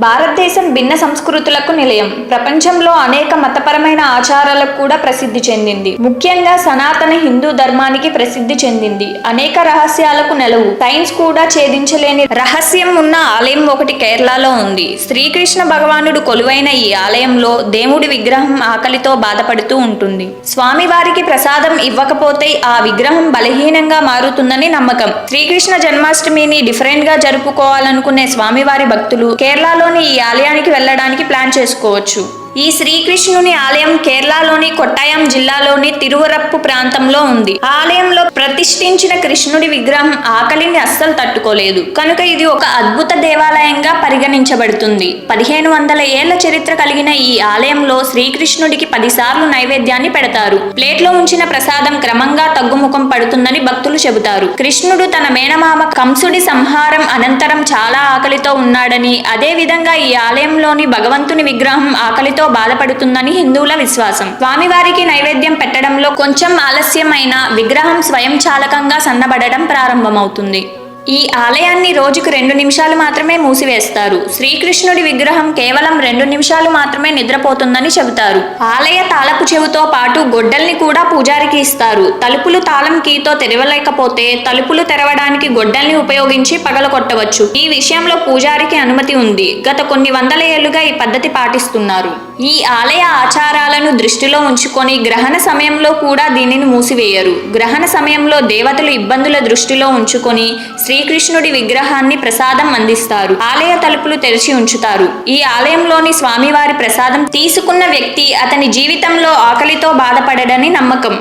భారతదేశం భిన్న సంస్కృతులకు నిలయం. ప్రపంచంలో అనేక మతపరమైన ఆచారాలకు కూడా ప్రసిద్ధి చెందింది. ముఖ్యంగా సనాతన హిందూ ధర్మానికి ప్రసిద్ధి చెందింది. అనేక రహస్యాలకు నెలవు. సైన్స్ కూడా ఛేదించలేని రహస్యం ఉన్న ఆలయం ఒకటి కేరళలో ఉంది. శ్రీకృష్ణ భగవానుడు కొలువైన ఈ ఆలయంలో దేవుడి విగ్రహం ఆకలితో బాధపడుతూ ఉంటుంది. స్వామివారికి ప్రసాదం ఇవ్వకపోతే ఆ విగ్రహం బలహీనంగా మారుతుందని నమ్మకం. శ్రీకృష్ణ జన్మాష్టమిని డిఫరెంట్ గా జరుపుకోవాలనుకునే స్వామివారి భక్తులు కేరళలో ఈ ఆలయానికి వెళ్ళడానికి ప్లాన్ చేసుకోవచ్చు. ఈ శ్రీకృష్ణుని ఆలయం కేరళలోని కొట్టాయం జిల్లాలోని తిరువరప్పు ప్రాంతంలో ఉంది. ఆలయంలో ప్రతిష్ఠించిన కృష్ణుడి విగ్రహం ఆకలిని అస్సలు తట్టుకోలేదు. కనుక ఇది ఒక అద్భుత దేవాలయంగా పరిగణించబడుతుంది. 1500 ఏళ్ల చరిత్ర కలిగిన ఈ ఆలయంలో శ్రీకృష్ణుడికి 10 సార్లు నైవేద్యాన్ని పెడతారు. ప్లేట్లో ఉంచిన ప్రసాదం క్రమంగా తగ్గుముఖం పడుతుందని భక్తులు చెబుతారు. కృష్ణుడు తన మేనమామ కంసుడి సంహారం అనంతరం చాలా ఆకలితో ఉన్నాడని, అదే విధంగా ఈ ఆలయంలోని భగవంతుని విగ్రహం ఆకలితో బాధపడుతుందని హిందువుల విశ్వాసం. స్వామివారికి నైవేద్యం పెట్టడంలో కొంచెం ఆలస్యమైన విగ్రహం స్వయంచాలకంగా సన్నబడడం ప్రారంభమవుతుంది. ఈ ఆలయాన్ని రోజుకు 2 నిమిషాలు మాత్రమే మూసివేస్తారు. శ్రీకృష్ణుడి విగ్రహం కేవలం 2 నిమిషాలు మాత్రమే నిద్రపోతుందని చెబుతారు. ఆలయ తాళపు చెవుతో పాటు గొడ్డల్ని కూడా పూజారికి ఇస్తారు. తలుపులు తాళం కీతో తెరవలేకపోతే తలుపులు తెరవడానికి గొడ్డల్ని ఉపయోగించి పగలగొట్టవచ్చు. ఈ విషయంలో పూజారికి అనుమతి ఉంది. గత కొన్ని వందల ఏళ్లుగా ఈ పద్ధతి పాటిస్తున్నారు. ఈ ఆలయ ఆచారాలను దృష్టిలో ఉంచుకొని గ్రహణ సమయంలో కూడా దీనిని మూసివేయరు. గ్రహణ సమయంలో దేవతలు ఇబ్బందుల దృష్టిలో ఉంచుకొని శ్రీకృష్ణుడి విగ్రహాన్ని ప్రసాదం అందిస్తారు. ఆలయ తలుపులు తెరిచి ఉంచుతారు. ఈ ఆలయంలోని స్వామివారి ప్రసాదం తీసుకున్న వ్యక్తి అతని జీవితంలో ఆకలితో బాధపడడని నమ్మకం.